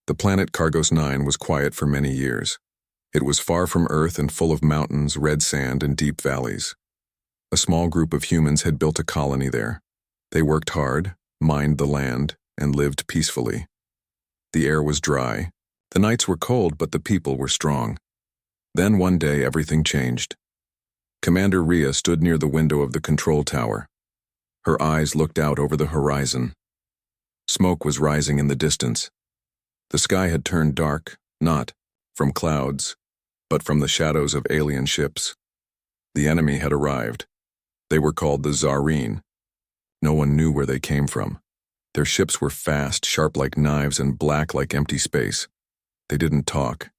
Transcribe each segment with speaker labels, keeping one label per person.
Speaker 1: The planet Cargos 9 was quiet for many years. It was far from Earth and full of mountains, red sand, and deep valleys. A small group of humans had built a colony there. They worked hard, mined the land, and lived peacefully. The air was dry. The nights were cold, but the people were strong. Then one day everything changed. Commander Rhea stood near the window of the control tower. Her eyes looked out over the horizon. Smoke was rising in the distance. The sky had turned dark, not from clouds, but from the shadows of alien ships. The enemy had arrived. They were called the Zareen. No one knew where they came from. Their ships were fast, sharp like knives, and black like empty space. They didn't talk.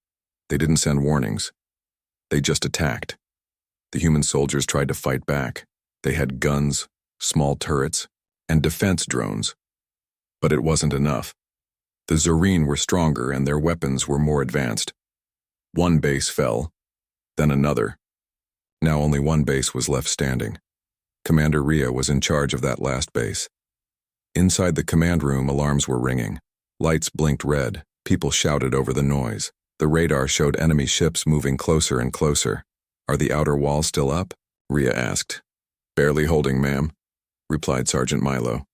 Speaker 1: They didn't send warnings. They just attacked. The human soldiers tried to fight back. They had guns, small turrets, and defense drones. But it wasn't enough. The Zareen were stronger and their weapons were more advanced. One base fell, then another. Now only one base was left standing. Commander Rhea was in charge of that last base. Inside the command room, alarms were ringing. Lights blinked red. People shouted over the noise. The radar showed enemy ships moving closer and closer. "Are the outer walls still up?" Rhea asked. "Barely holding, ma'am," replied Sergeant Milo.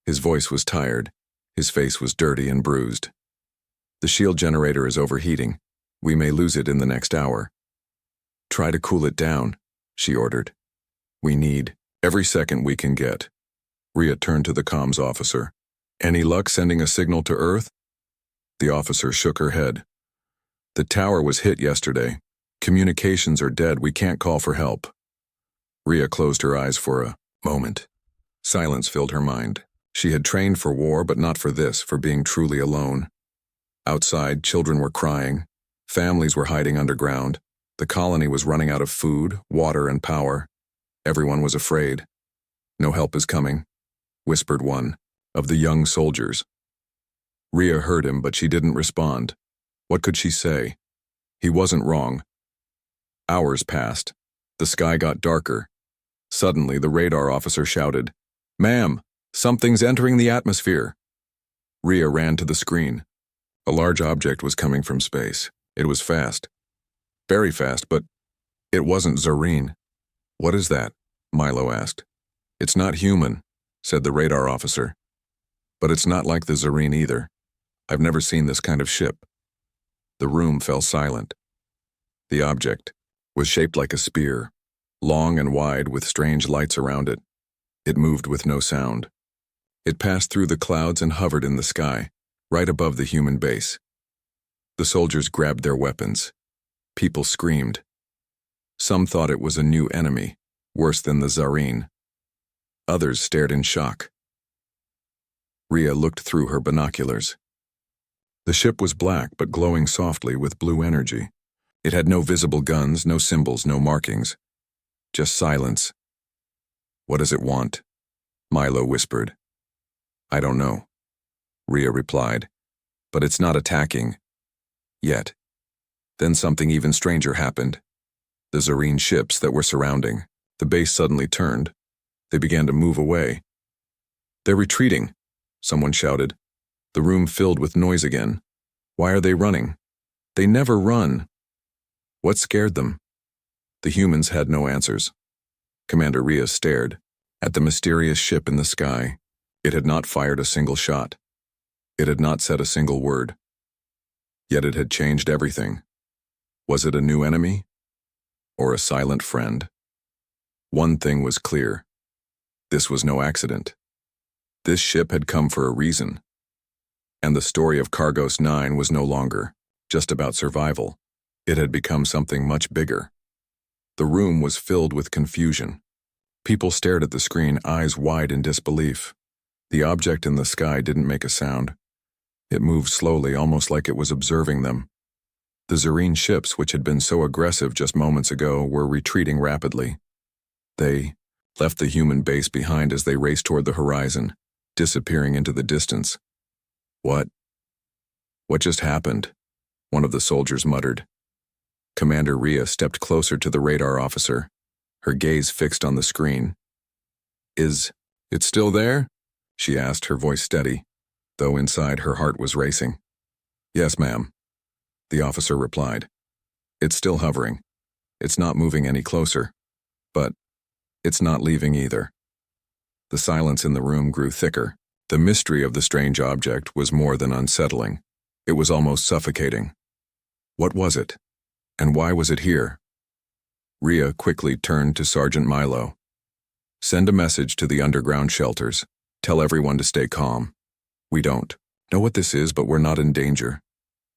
Speaker 1: His voice was tired. His face was dirty and bruised. "The shield generator is overheating. We may lose it in the next hour." "Try to cool it down," she ordered. "We need every second we can get." Rhea turned to the comms officer. "Any luck sending a signal to Earth?" The officer shook her head. "The tower was hit yesterday. Communications are dead. We can't call for help." Rhea closed her eyes for a moment. Silence filled her mind. She had trained for war, but not for this, for being truly alone. Outside, children were crying. Families were hiding underground. The colony was running out of food, water, and power. Everyone was afraid. "No help is coming," whispered one of the young soldiers. Rhea heard him, but she didn't respond. What could she say? He wasn't wrong. Hours passed. The sky got darker. Suddenly, the radar officer shouted, "Ma'am, something's entering the atmosphere." Rhea ran to the screen. A large object was coming from space. It was fast. Very fast, but it wasn't Zareen. "What is that?" Milo asked. "It's not human," said the radar officer. "But it's not like the Zareen either. I've never seen this kind of ship." The room fell silent. The object was shaped like a spear, long and wide with strange lights around it. It moved with no sound. It passed through the clouds and hovered in the sky, right above the human base. The soldiers grabbed their weapons. People screamed. Some thought it was a new enemy, worse than the Zareen. Others stared in shock. Rhea looked through her binoculars. The ship was black but glowing softly with blue energy. It had no visible guns, no symbols, no markings. Just silence. "What does it want?" Milo whispered. "I don't know," Rhea replied. "But it's not attacking. Yet." Then something even stranger happened. The Zareen ships that were surrounding the base suddenly turned. They began to move away. "They're retreating," someone shouted. The room filled with noise again. "Why are they running? They never run." What scared them? The humans had no answers. Commander Rhea stared at the mysterious ship in the sky. It had not fired a single shot. It had not said a single word. Yet it had changed everything. Was it a new enemy? Or a silent friend? One thing was clear. This was no accident. This ship had come for a reason. And the story of Cargos 9 was no longer just about survival. It had become something much bigger. The room was filled with confusion. People stared at the screen, eyes wide in disbelief. The object in the sky didn't make a sound. It moved slowly, almost like it was observing them. The Zareen ships, which had been so aggressive just moments ago, were retreating rapidly. They left the human base behind as they raced toward the horizon, disappearing into the distance. What just happened?" one of the soldiers muttered. Commander Rhea stepped closer to the radar officer, her gaze fixed on the screen. "Is it still there?" she asked, her voice steady, though inside her heart was racing. Yes, ma'am, the officer replied. It's still hovering. It's not moving any closer. But it's not leaving either. The silence in the room grew thicker. The mystery of the strange object was more than unsettling. It was almost suffocating. What was it? And why was it here? Rhea quickly turned to Sergeant Milo. Send a message to the underground shelters. Tell everyone to stay calm. We don't know what this is, but we're not in danger.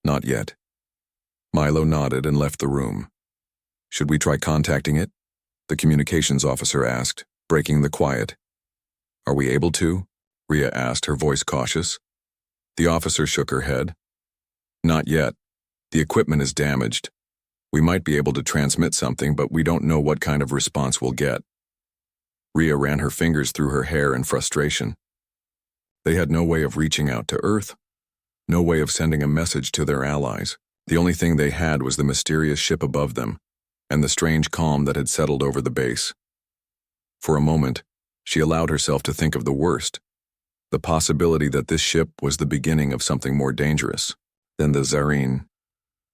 Speaker 1: Not yet. Milo nodded and left the room. Should we try contacting it? The communications officer asked, breaking the quiet. Are we able to? Rhea asked, her voice cautious. The officer shook her head. Not yet. The equipment is damaged. We might be able to transmit something, but we don't know what kind of response we'll get. Rhea ran her fingers through her hair in frustration. They had no way of reaching out to Earth, no way of sending a message to their allies. The only thing they had was the mysterious ship above them, and the strange calm that had settled over the base. For a moment, she allowed herself to think of the worst, the possibility that this ship was the beginning of something more dangerous than the Zareen.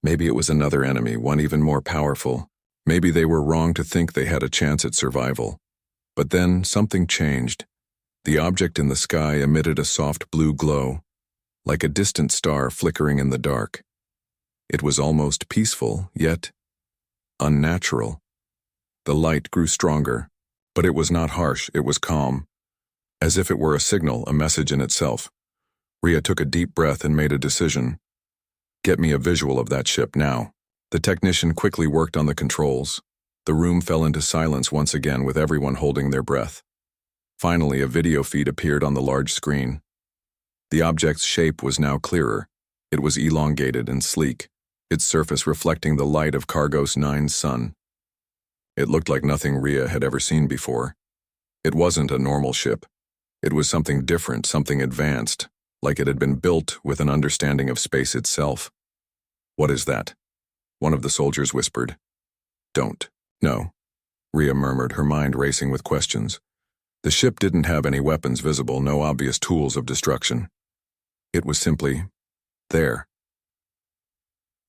Speaker 1: Maybe it was another enemy, one even more powerful. Maybe they were wrong to think they had a chance at survival. But then something changed. The object in the sky emitted a soft blue glow, like a distant star flickering in the dark. It was almost peaceful, yet unnatural. The light grew stronger, but it was not harsh, it was calm, as if it were a signal, a message in itself. Rhea took a deep breath and made a decision. Get me a visual of that ship now. The technician quickly worked on the controls. The room fell into silence once again, with everyone holding their breath. Finally, a video feed appeared on the large screen. The object's shape was now clearer. It was elongated and sleek, its surface reflecting the light of Cargos 9's sun. It looked like nothing Rhea had ever seen before. It wasn't a normal ship. It was something different, something advanced, like it had been built with an understanding of space itself. What is that? One of the soldiers whispered. Don't. No, Rhea murmured, her mind racing with questions. The ship didn't have any weapons visible, no obvious tools of destruction. It was simply there.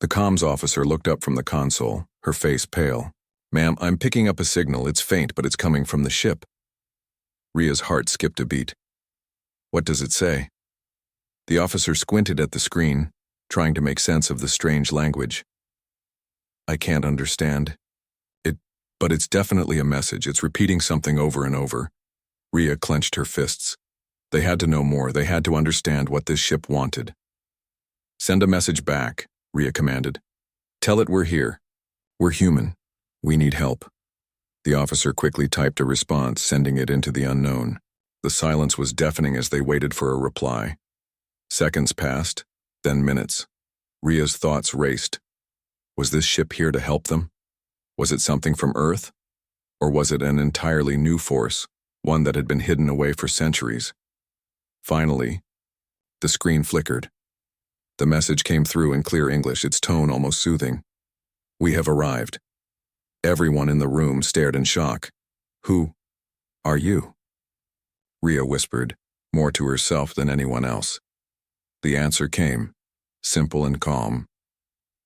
Speaker 1: The comms officer looked up from the console, her face pale. Ma'am, I'm picking up a signal. It's faint, but it's coming from the ship. Rhea's heart skipped a beat. What does it say? The officer squinted at the screen, trying to make sense of the strange language. I can't understand. But it's definitely a message. It's repeating something over and over. Rhea clenched her fists. They had to know more. They had to understand what this ship wanted. Send a message back, Rhea commanded. Tell it we're here. We're human. We need help. The officer quickly typed a response, sending it into the unknown. The silence was deafening as they waited for a reply. Seconds passed, then minutes. Rhea's thoughts raced. Was this ship here to help them? Was it something from Earth? Or was it an entirely new force, one that had been hidden away for centuries? Finally, the screen flickered. The message came through in clear English, its tone almost soothing. We have arrived. Everyone in the room stared in shock. Who are you? Rhea whispered, more to herself than anyone else. The answer came, simple and calm.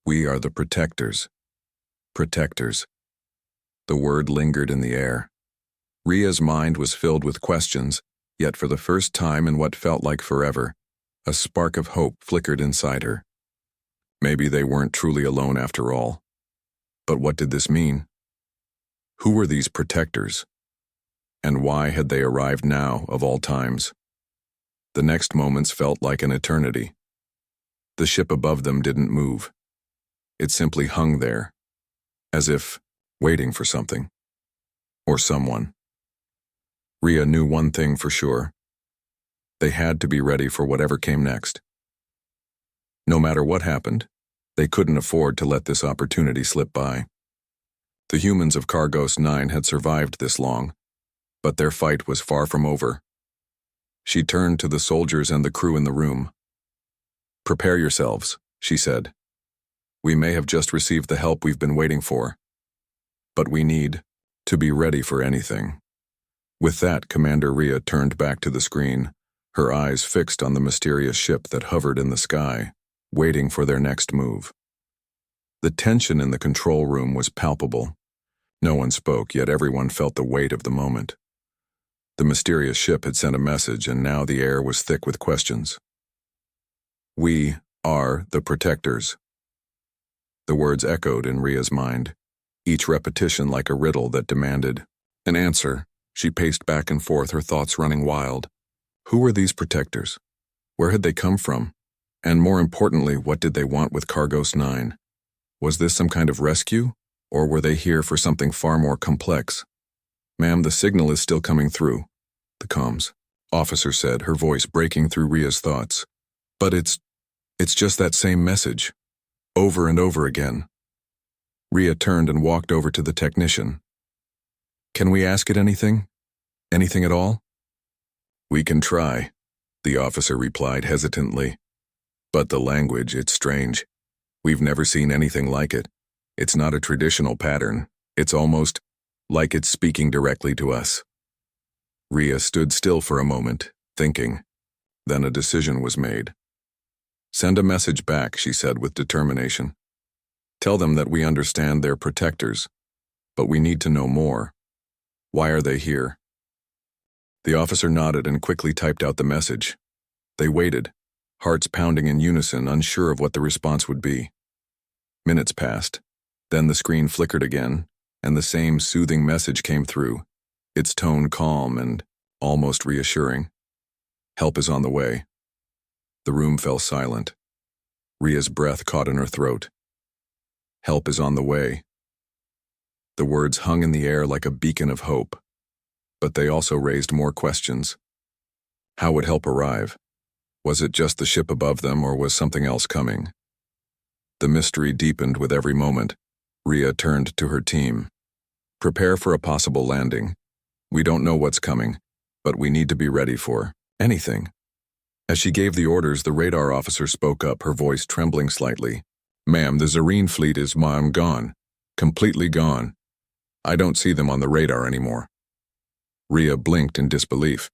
Speaker 1: We are the Protectors. Protectors. The word lingered in the air. Rhea's mind was filled with questions, yet for the first time in what felt like forever, a spark of hope flickered inside her. Maybe they weren't truly alone after all. But what did this mean? Who were these Protectors? And why had they arrived now, of all times? The next moments felt like an eternity. The ship above them didn't move. It simply hung there, as if waiting for something. Or someone. Rhea knew one thing for sure. They had to be ready for whatever came next. No matter what happened, they couldn't afford to let this opportunity slip by. The humans of Cargos 9 had survived this long, but their fight was far from over. She turned to the soldiers and the crew in the room. Prepare yourselves, she said. We may have just received the help we've been waiting for, but we need to be ready for anything. With that, Commander Rhea turned back to the screen, her eyes fixed on the mysterious ship that hovered in the sky. waiting for their next move. The tension in the control room was palpable. No one spoke, yet everyone felt the weight of the moment. The mysterious ship had sent a message, and now the air was thick with questions. "We are the Protectors." The words echoed in Ria's mind, each repetition like a riddle that demanded an answer. She paced back and forth, her thoughts running wild. Who were these Protectors? Where had they come from? And more importantly, what did they want with Cargos 9? Was this some kind of rescue, or were they here for something far more complex? "Ma'am, the signal is still coming through," the comms officer said, her voice breaking through Ria's thoughts. "But it's just that same message, over and over again." Ria turned and walked over to the technician. "Can we ask it anything? Anything at all?" "We can try," the officer replied hesitantly. "But the language, it's strange. We've never seen anything like it. It's not a traditional pattern. It's almost like it's speaking directly to us." Ria stood still for a moment, thinking. Then a decision was made. "Send a message back," she said with determination. "Tell them that we understand they're Protectors, but we need to know more. Why are they here?" The officer nodded and quickly typed out the message. They waited, hearts pounding in unison, unsure of what the response would be. Minutes passed. Then the screen flickered again, and the same soothing message came through, its tone calm and almost reassuring. "Help is on the way." The room fell silent. Ria's breath caught in her throat. "Help is on the way." The words hung in the air like a beacon of hope, but they also raised more questions. How would help arrive? Was it just the ship above them, or was something else coming? The mystery deepened with every moment. Ria turned to her team. "Prepare for a possible landing. We don't know what's coming, but we need to be ready for anything." As she gave the orders, the radar officer spoke up, her voice trembling slightly. "Ma'am, the Zareen fleet is gone. Completely gone. I don't see them on the radar anymore." Ria blinked in disbelief.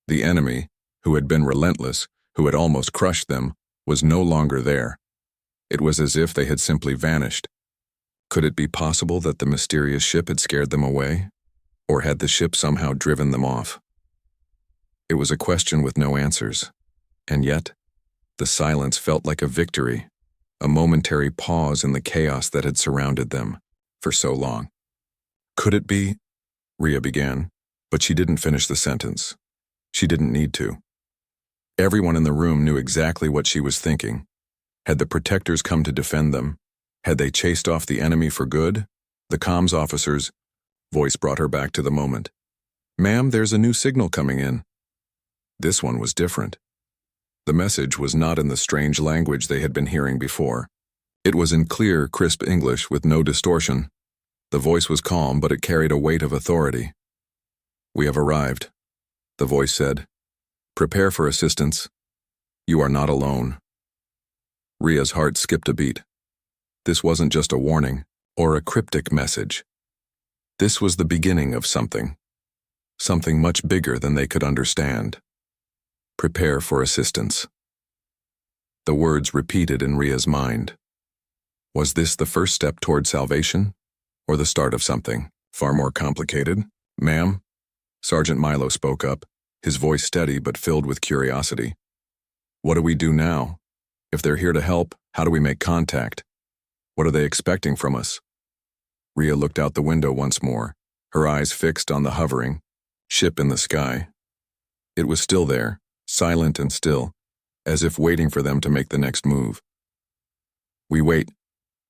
Speaker 1: The enemy, who had been relentless, who had almost crushed them, was no longer there. It was as if they had simply vanished. Could it be possible that the mysterious ship had scared them away? Or had the ship somehow driven them off? It was a question with no answers. And yet, the silence felt like a victory, a momentary pause in the chaos that had surrounded them for so long. "Could it be?" Ria began, but she didn't finish the sentence. She didn't need to. Everyone in the room knew exactly what she was thinking. Had the Protectors come to defend them? Had they chased off the enemy for good? The comms officer's voice brought her back to the moment. "Ma'am, there's a new signal coming in." This one was different. The message was not in the strange language they had been hearing before. It was in clear, crisp English with no distortion. The voice was calm, but it carried a weight of authority. "We have arrived," the voice said. "Prepare for assistance. You are not alone." Ria's heart skipped a beat. This wasn't just a warning or a cryptic message. This was the beginning of something much bigger than they could understand. "Prepare for assistance." The words repeated in Ria's mind. Was this the first step toward salvation, or the start of something far more complicated? "Ma'am," Sergeant Milo spoke up, his voice steady but filled with curiosity. "What do we do now? If they're here to help, how do we make contact? What are they expecting from us?" Ria looked out the window once more, her eyes fixed on the hovering ship in the sky. It was still there, silent and still, as if waiting for them to make the next move. "We wait,"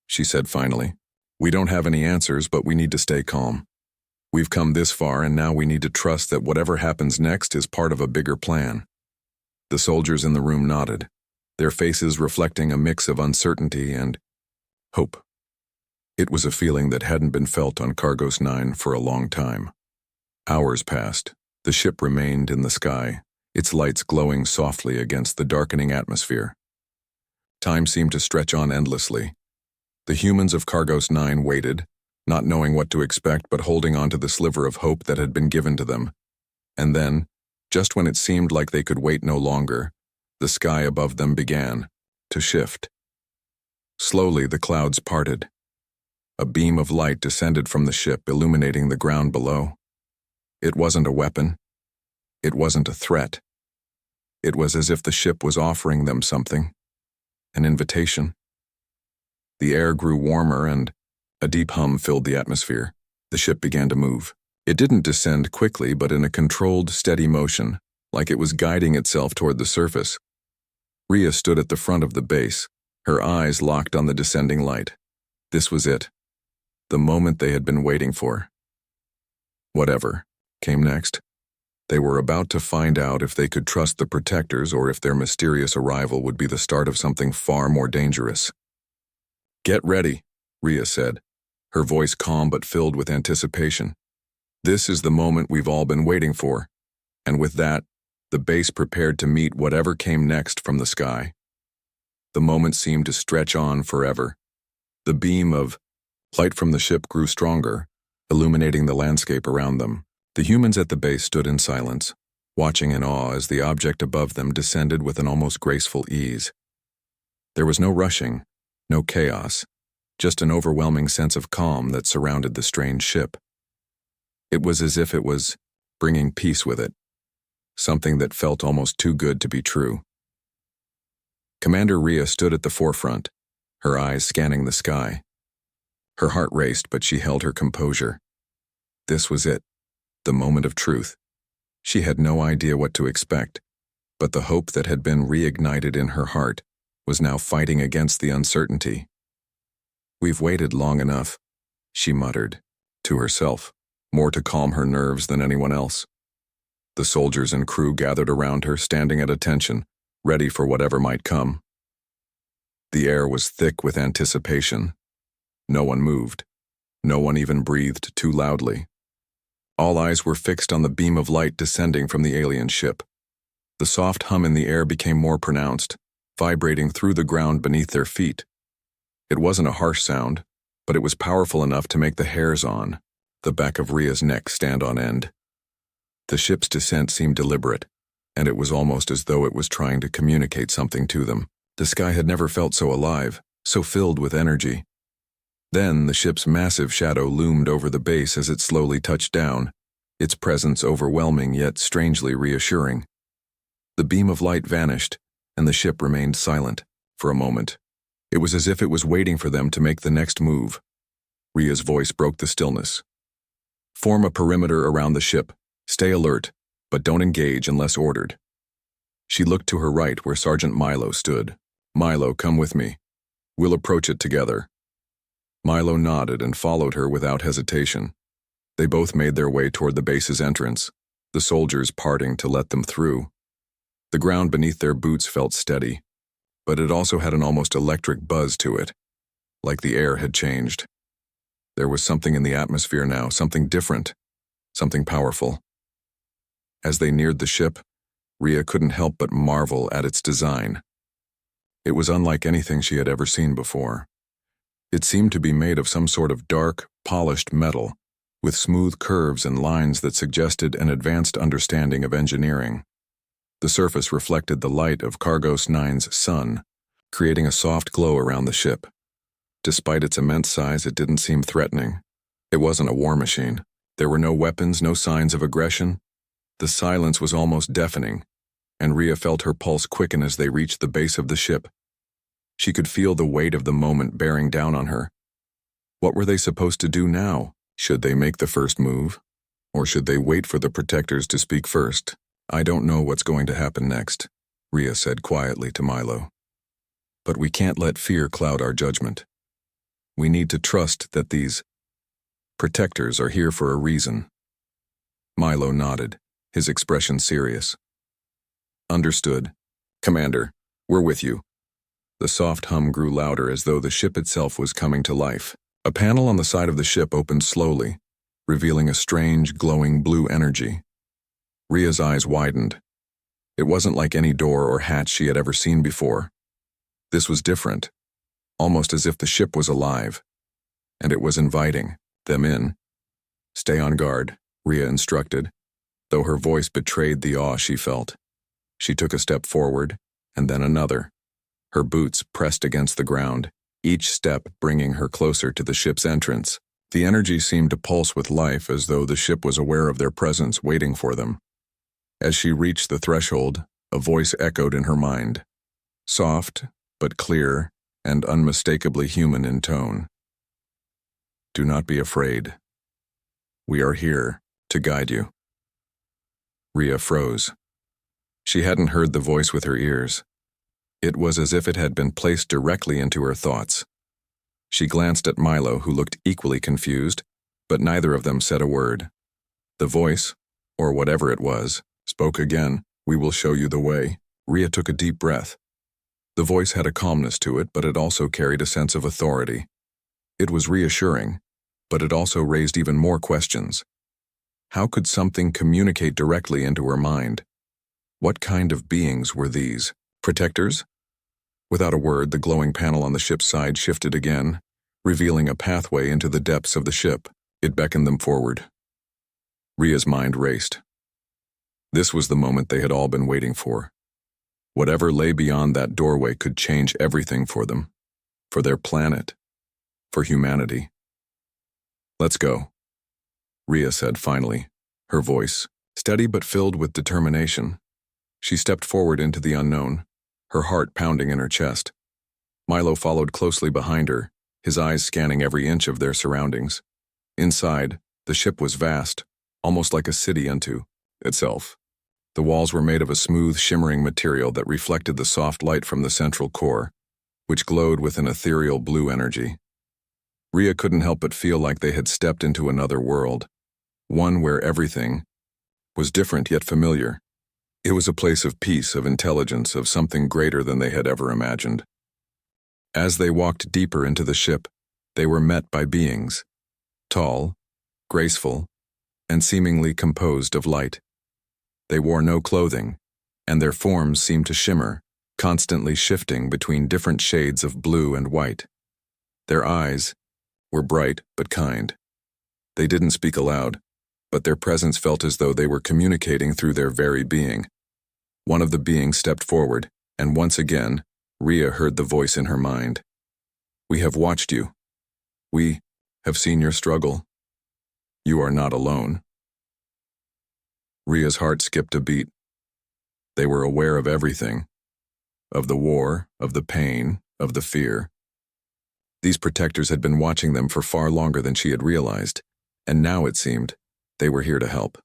Speaker 1: she said finally. "We don't have any answers, but we need to stay calm. We've come this far, and now we need to trust that whatever happens next is part of a bigger plan." The soldiers in the room nodded, their faces reflecting a mix of uncertainty and hope. It was a feeling that hadn't been felt on Cargos 9 for a long time. Hours passed. The ship remained in the sky, its lights glowing softly against the darkening atmosphere. Time seemed to stretch on endlessly. The humans of Cargos 9 waited, not knowing what to expect but holding on to the sliver of hope that had been given to them. And then, just when it seemed like they could wait no longer, the sky above them began, to shift. Slowly, the clouds parted. A beam of light descended from the ship, illuminating the ground below. It wasn't a weapon. It wasn't a threat. It was as if the ship was offering them something, an invitation. The air grew warmer and a deep hum filled the atmosphere. The ship began to move. It didn't descend quickly, but in a controlled, steady motion, like it was guiding itself toward the surface. Rhea stood at the front of the base, her eyes locked on the descending light. This was it, the moment they had been waiting for. Whatever came next, they were about to find out if they could trust the protectors or if their mysterious arrival would be the start of something far more dangerous. "Get ready," Rhea said, her voice calm but filled with anticipation. "This is the moment we've all been waiting for." And with that, the base prepared to meet whatever came next from the sky. The moment seemed to stretch on forever. The beam of light from the ship grew stronger, illuminating the landscape around them. The humans at the base stood in silence, watching in awe as the object above them descended with an almost graceful ease. There was no rushing, no chaos, just an overwhelming sense of calm that surrounded the strange ship. It was as if it was bringing peace with it, something that felt almost too good to be true. Commander Rhea stood at the forefront, her eyes scanning the sky. Her heart raced, but she held her composure. This was it, the moment of truth. She had no idea what to expect, but the hope that had been reignited in her heart was now fighting against the uncertainty. "We've waited long enough," she muttered, to herself, more to calm her nerves than anyone else. The soldiers and crew gathered around her, standing at attention, ready for whatever might come. The air was thick with anticipation. No one moved. No one even breathed too loudly. All eyes were fixed on the beam of light descending from the alien ship. The soft hum in the air became more pronounced, vibrating through the ground beneath their feet. It wasn't a harsh sound, but it was powerful enough to make the hairs on the back of Rhea's neck stand on end. The ship's descent seemed deliberate, and it was almost as though it was trying to communicate something to them. The sky had never felt so alive, so filled with energy. Then the ship's massive shadow loomed over the base as it slowly touched down, its presence overwhelming yet strangely reassuring. The beam of light vanished, and the ship remained silent for a moment. It was as if it was waiting for them to make the next move. Rhea's voice broke the stillness. "Form a perimeter around the ship. Stay alert, but don't engage unless ordered." She looked to her right where Sergeant Milo stood. "Milo, come with me. We'll approach it together." Milo nodded and followed her without hesitation. They both made their way toward the base's entrance, the soldiers parting to let them through. The ground beneath their boots felt steady, but it also had an almost electric buzz to it, like the air had changed. There was something in the atmosphere now, something different, something powerful. As they neared the ship, Rhea couldn't help but marvel at its design. It was unlike anything she had ever seen before. It seemed to be made of some sort of dark, polished metal, with smooth curves and lines that suggested an advanced understanding of engineering. The surface reflected the light of Cargos 9's sun, creating a soft glow around the ship. Despite its immense size, it didn't seem threatening. It wasn't a war machine. There were no weapons, no signs of aggression. The silence was almost deafening, and Rhea felt her pulse quicken as they reached the base of the ship. She could feel the weight of the moment bearing down on her. What were they supposed to do now? Should they make the first move? Or should they wait for the protectors to speak first? "I don't know what's going to happen next," Rhea said quietly to Milo. "But we can't let fear cloud our judgment. We need to trust that these protectors are here for a reason." Milo nodded, his expression serious. "Understood. Commander, we're with you." The soft hum grew louder as though the ship itself was coming to life. A panel on the side of the ship opened slowly, revealing a strange, glowing blue energy. Rhea's eyes widened. It wasn't like any door or hatch she had ever seen before. This was different, almost as if the ship was alive, and it was inviting them in. "Stay on guard," Rhea instructed, though her voice betrayed the awe she felt. She took a step forward, and then another. her boots pressed against the ground, each step bringing her closer to the ship's entrance. The energy seemed to pulse with life, as though the ship was aware of their presence, waiting for them. As she reached the threshold, a voice echoed in her mind, soft but clear and unmistakably human in tone. "Do not be afraid. We are here to guide you." Rhea froze. She hadn't heard the voice with her ears. It was as if it had been placed directly into her thoughts. She glanced at Milo, who looked equally confused, but neither of them said a word. The voice, or whatever it was, spoke again. "We will show you the way." Rhea took a deep breath. The voice had a calmness to it, but it also carried a sense of authority. It was reassuring, but it also raised even more questions. How could something communicate directly into her mind? What kind of beings were these? Protectors? Without a word, the glowing panel on the ship's side shifted again, revealing a pathway into the depths of the ship. It beckoned them forward. Rhea's mind raced. This was the moment they had all been waiting for. Whatever lay beyond that doorway could change everything for them, for their planet, for humanity. "Let's go," Rhea said finally, her voice steady but filled with determination. She stepped forward into the unknown, her heart pounding in her chest. Milo followed closely behind her, his eyes scanning every inch of their surroundings. Inside, the ship was vast, almost like a city unto itself. The walls were made of a smooth, shimmering material that reflected the soft light from the central core, which glowed with an ethereal blue energy. Rhea couldn't help but feel like they had stepped into another world, one where everything was different yet familiar. It was a place of peace, of intelligence, of something greater than they had ever imagined. As they walked deeper into the ship, they were met by beings, tall, graceful, and seemingly composed of light. They wore no clothing, and their forms seemed to shimmer, constantly shifting between different shades of blue and white. Their eyes were bright but kind. They didn't speak aloud, but their presence felt as though they were communicating through their very being. One of the beings stepped forward, and once again, Rhea heard the voice in her mind. "We have watched you. We have seen your struggle. You are not alone." Rhea's heart skipped a beat. They were aware of everything. Of the war, of the pain, of the fear. These protectors had been watching them for far longer than she had realized, and now it seemed they were here to help.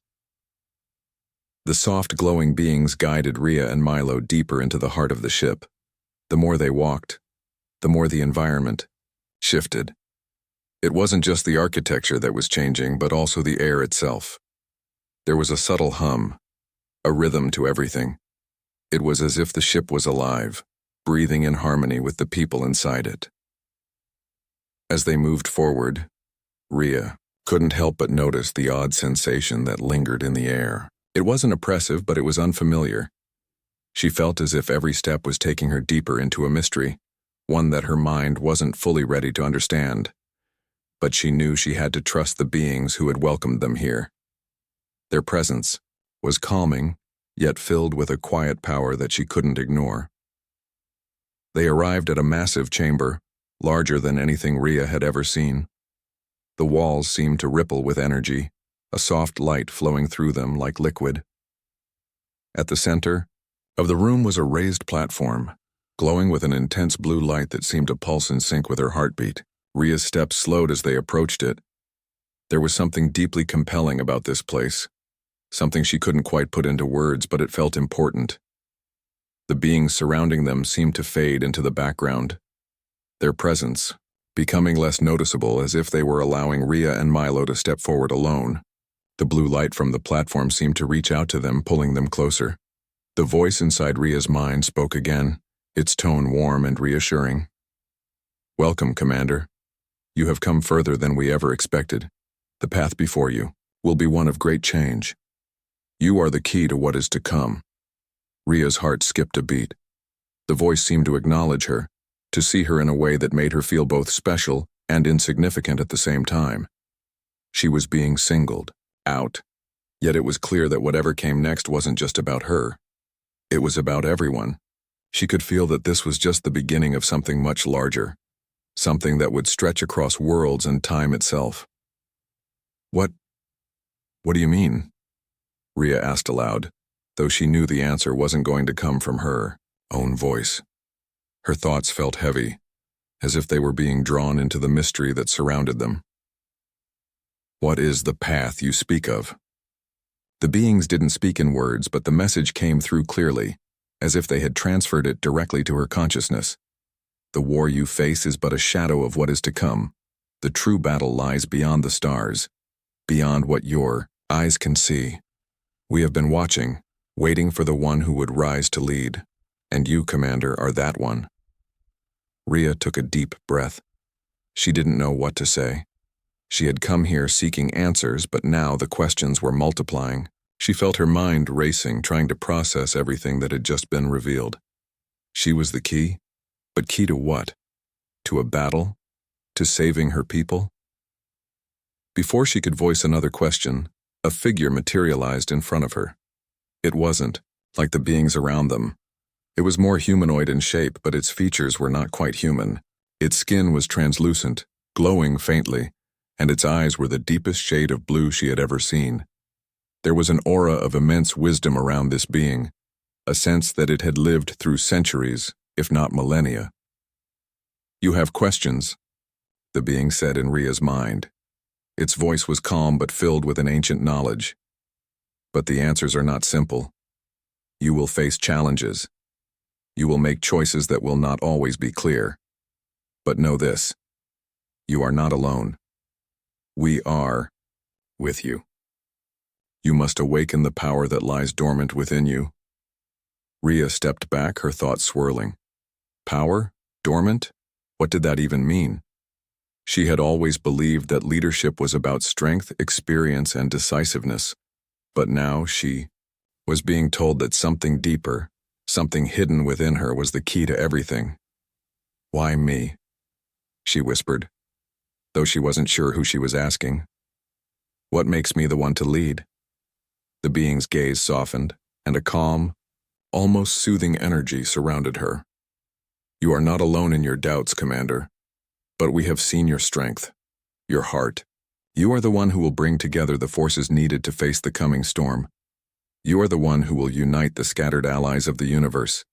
Speaker 1: The soft, glowing beings guided Rhea and Milo deeper into the heart of the ship. The more they walked, the more the environment shifted. It wasn't just the architecture that was changing, but also the air itself. There was a subtle hum, a rhythm to everything. It was as if the ship was alive, breathing in harmony with the people inside it. As they moved forward, Rhea couldn't help but notice the odd sensation that lingered in the air. It wasn't oppressive, but it was unfamiliar. She felt as if every step was taking her deeper into a mystery, one that her mind wasn't fully ready to understand. But she knew she had to trust the beings who had welcomed them here. Their presence was calming, yet filled with a quiet power that she couldn't ignore. They arrived at a massive chamber, larger than anything Rhea had ever seen. The walls seemed to ripple with energy, a soft light flowing through them like liquid. At the center of the room was a raised platform, glowing with an intense blue light that seemed to pulse in sync with her heartbeat. Rhea's steps slowed as they approached it. There was something deeply compelling about this place, something she couldn't quite put into words, but it felt important. The beings surrounding them seemed to fade into the background, their presence becoming less noticeable, as if they were allowing Rhea and Milo to step forward alone. The blue light from the platform seemed to reach out to them, pulling them closer. The voice inside Rhea's mind spoke again, its tone warm and reassuring. "Welcome, Commander. You have come further than we ever expected. The path before you will be one of great change. You are the key to what is to come." Rhea's heart skipped a beat. The voice seemed to acknowledge her, to see her in a way that made her feel both special and insignificant at the same time. She was being singled out, yet it was clear that whatever came next wasn't just about her. It was about everyone. She could feel that this was just the beginning of something much larger, something that would stretch across worlds and time itself. What do you mean? Rhea asked aloud, though she knew the answer wasn't going to come from her own voice. Her thoughts felt heavy, as if they were being drawn into the mystery that surrounded them. What is the path you speak of? The beings didn't speak in words, but the message came through clearly, as if they had transferred it directly to her consciousness. The war you face is but a shadow of what is to come. The true battle lies beyond the stars, beyond what your eyes can see. We have been watching, waiting for the one who would rise to lead, and you, Commander, are that one. Rhea took a deep breath. She didn't know what to say. She had come here seeking answers, but now the questions were multiplying. She felt her mind racing, trying to process everything that had just been revealed. She was the key, but key to what? To a battle? To saving her people? Before she could voice another question, a figure materialized in front of her. It wasn't like the beings around them. It was more humanoid in shape, but its features were not quite human. Its skin was translucent, glowing faintly, and its eyes were the deepest shade of blue she had ever seen. There was an aura of immense wisdom around this being, a sense that it had lived through centuries, if not millennia. You have questions, the being said in Rhea's mind. Its voice was calm but filled with an ancient knowledge. But the answers are not simple. You will face challenges. You will make choices that will not always be clear. But know this: you are not alone. We are with you. You must awaken the power that lies dormant within you. Rhea stepped back, her thoughts swirling. Power? Dormant? What did that even mean? She had always believed that leadership was about strength, experience, and decisiveness. But now she was being told that something deeper, something hidden within her, was the key to everything. Why me? She whispered, though she wasn't sure who she was asking. What makes me the one to lead? The being's gaze softened, and a calm, almost soothing energy surrounded her. You are not alone in your doubts, Commander, but we have seen your strength, your heart. You are the one who will bring together the forces needed to face the coming storm. You are the one who will unite the scattered allies of the universe.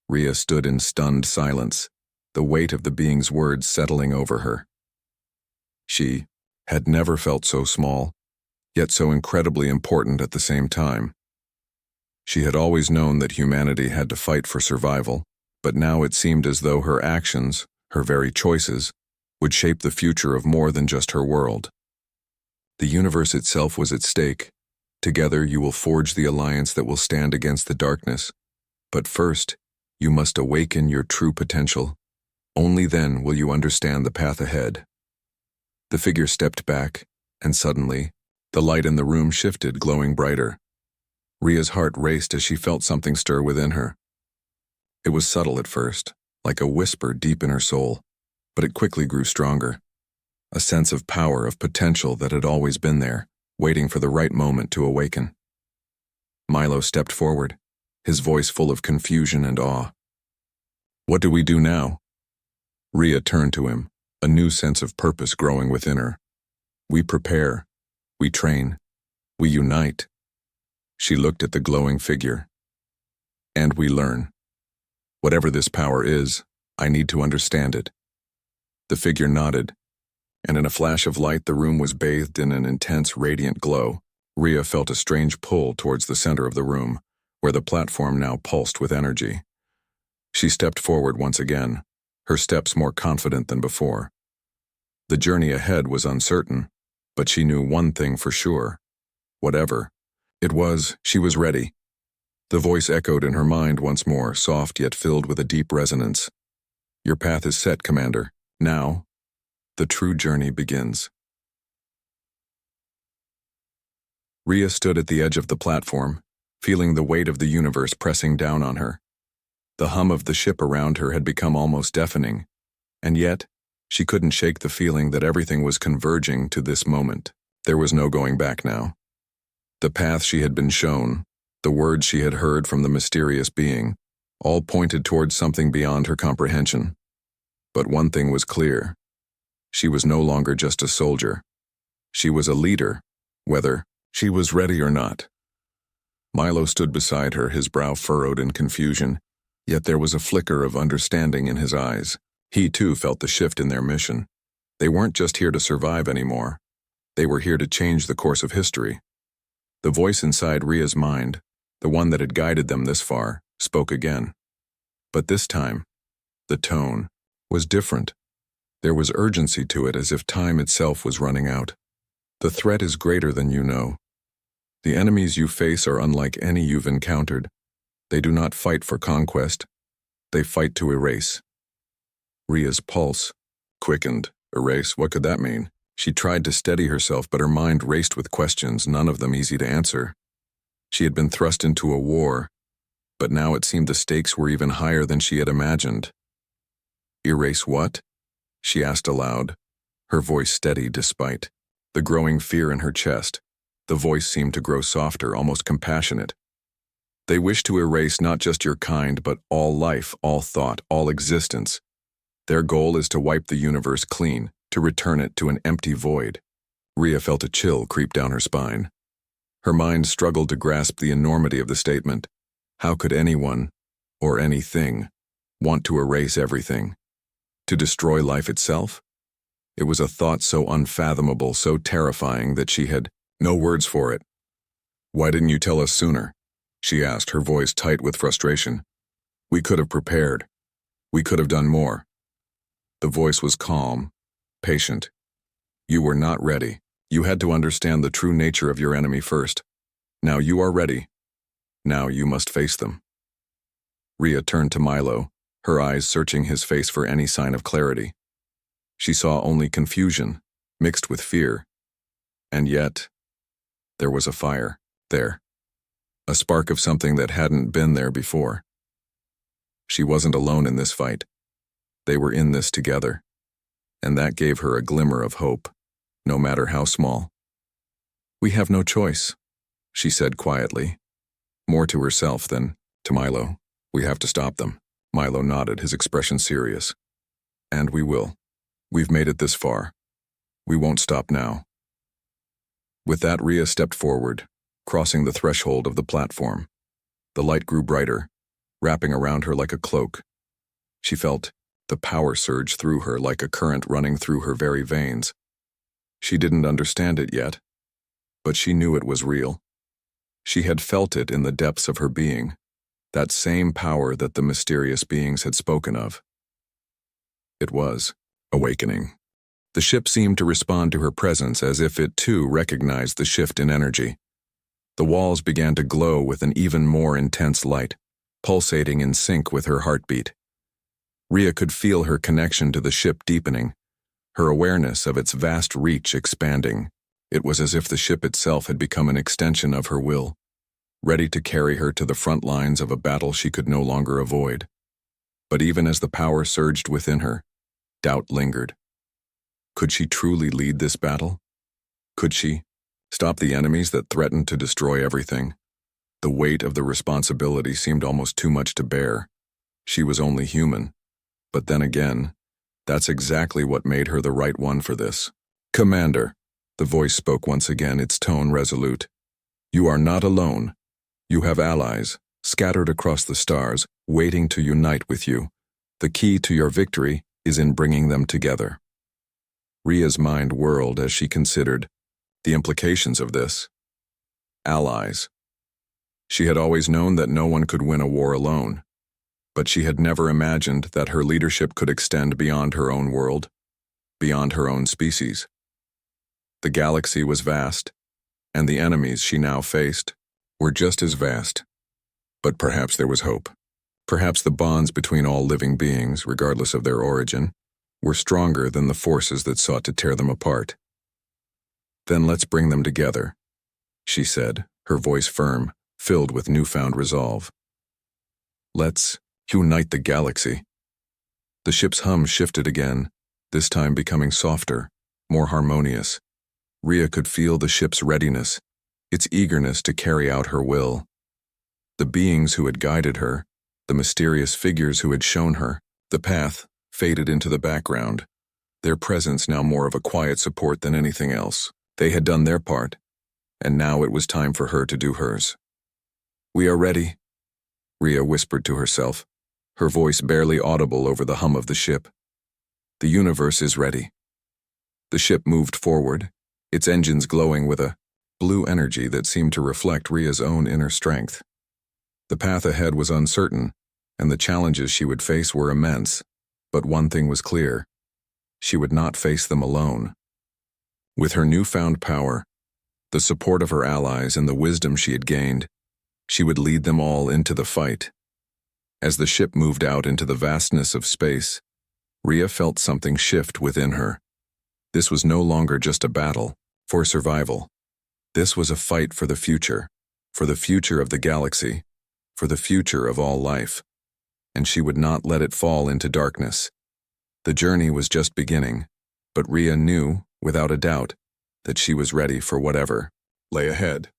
Speaker 1: Rhea stood in stunned silence, the weight of the being's words settling over her. She had never felt so small, yet so incredibly important at the same time. She had always known that humanity had to fight for survival, but now it seemed as though her actions, her very choices, would shape the future of more than just her world. The universe itself was at stake. Together you will forge the alliance that will stand against the darkness. But first, you must awaken your true potential. Only then will you understand the path ahead. The figure stepped back, and suddenly, the light in the room shifted, glowing brighter. Rhea's heart raced as she felt something stir within her. It was subtle at first, like a whisper deep in her soul, but it quickly grew stronger. A sense of power, of potential that had always been there, waiting for the right moment to awaken. Milo stepped forward, his voice full of confusion and awe. What do we do now? Rhea turned to him, a new sense of purpose growing within her. We prepare, we train, we unite. She looked at the glowing figure. And we learn. Whatever this power is, I need to understand it. The figure nodded, and in a flash of light the room was bathed in an intense, radiant glow. Rhea felt a strange pull towards the center of the room, where the platform now pulsed with energy. She stepped forward once again, her steps more confident than before. The journey ahead was uncertain, but she knew one thing for sure. Whatever it was, she was ready. The voice echoed in her mind once more, soft yet filled with a deep resonance. Your path is set, Commander. Now, the true journey begins. Rhea stood at the edge of the platform, feeling the weight of the universe pressing down on her. The hum of the ship around her had become almost deafening, and yet, she couldn't shake the feeling that everything was converging to this moment. There was no going back now. The path she had been shown, the words she had heard from the mysterious being, All pointed towards something beyond her comprehension. But one thing was clear. She was no longer just a soldier. She was a leader, whether she was ready or not. Milo stood beside her, his brow furrowed in confusion, yet there was a flicker of understanding in his eyes. He too felt the shift in their mission. They weren't just here to survive anymore. They were here to change the course of history. The voice inside Rhea's mind, the one that had guided them this far, spoke again. But this time, the tone was different. There was urgency to it, as if time itself was running out. The threat is greater than you know. The enemies you face are unlike any you've encountered. They do not fight for conquest. They fight to erase. Rhea's pulse quickened. Erase, what could that mean? She tried to steady herself, but her mind raced with questions, none of them easy to answer. She had been thrust into a war, but now it seemed the stakes were even higher than she had imagined. Erase what? She asked aloud, her voice steady despite the growing fear in her chest. The voice seemed to grow softer, almost compassionate. They wish to erase not just your kind, but all life, all thought, all existence. Their goal is to wipe the universe clean, to return it to an empty void. Rhea felt a chill creep down her spine. Her mind struggled to grasp the enormity of the statement. How could anyone, or anything, want to erase everything? To destroy life itself? It was a thought so unfathomable, so terrifying that she had no words for it. Why didn't you tell us sooner? She asked, her voice tight with frustration. We could have prepared. We could have done more. The voice was calm, patient. You were not ready. You had to understand the true nature of your enemy first. Now you are ready. Now you must face them. Rhea turned to Milo, her eyes searching his face for any sign of clarity. She saw only confusion, mixed with fear. And yet, there was a fire there. A spark of something that hadn't been there before. She wasn't alone in this fight. They were in this together. And that gave her a glimmer of hope, no matter how small. We have no choice, she said quietly, more to herself than to Milo. We have to stop them. Milo nodded, his expression serious. And we will. We've made it this far. We won't stop now. With that, Rhea stepped forward, crossing the threshold of the platform. The light grew brighter, wrapping around her like a cloak. She felt the power surge through her like a current running through her very veins. She didn't understand it yet, but she knew it was real. She had felt it in the depths of her being, that same power that the mysterious beings had spoken of. It was awakening. The ship seemed to respond to her presence as if it too recognized the shift in energy. The walls began to glow with an even more intense light, pulsating in sync with her heartbeat. Rhea could feel her connection to the ship deepening, her awareness of its vast reach expanding. It was as if the ship itself had become an extension of her will, ready to carry her to the front lines of a battle she could no longer avoid. But even as the power surged within her, doubt lingered. Could she truly lead this battle? Could she stop the enemies that threatened to destroy everything? The weight of the responsibility seemed almost too much to bear. She was only human. But then again, that's exactly what made her the right one for this. Commander, the voice spoke once again, its tone resolute. You are not alone. You have allies, scattered across the stars, waiting to unite with you. The key to your victory is in bringing them together. Rhea's mind whirled as she considered the implications of this. Allies. She had always known that no one could win a war alone, but she had never imagined that her leadership could extend beyond her own world, beyond her own species. The galaxy was vast, and the enemies she now faced were just as vast. But perhaps there was hope. Perhaps the bonds between all living beings, regardless of their origin, were stronger than the forces that sought to tear them apart. Then let's bring them together, she said, her voice firm, filled with newfound resolve. Let's unite the galaxy. The ship's hum shifted again, this time becoming softer, more harmonious. Rhea could feel the ship's readiness, its eagerness to carry out her will. The beings who had guided her, the mysterious figures who had shown her. The path faded into the background, their presence now more of a quiet support than anything else. They had done their part, and now it was time for her to do hers. "We are ready," Rhea whispered to herself, her voice barely audible over the hum of the ship. "The universe is ready." The ship moved forward, its engines glowing with a blue energy that seemed to reflect Rhea's own inner strength. The path ahead was uncertain, and the challenges she would face were immense, but one thing was clear: she would not face them alone. With her newfound power, the support of her allies, and the wisdom she had gained, she would lead them all into the fight. As the ship moved out into the vastness of space, Rhea felt something shift within her. This was no longer just a battle for survival. This was a fight for the future of the galaxy, for the future of all life. And she would not let it fall into darkness. The journey was just beginning, but Rhea knew, without a doubt, that she was ready for whatever lay ahead.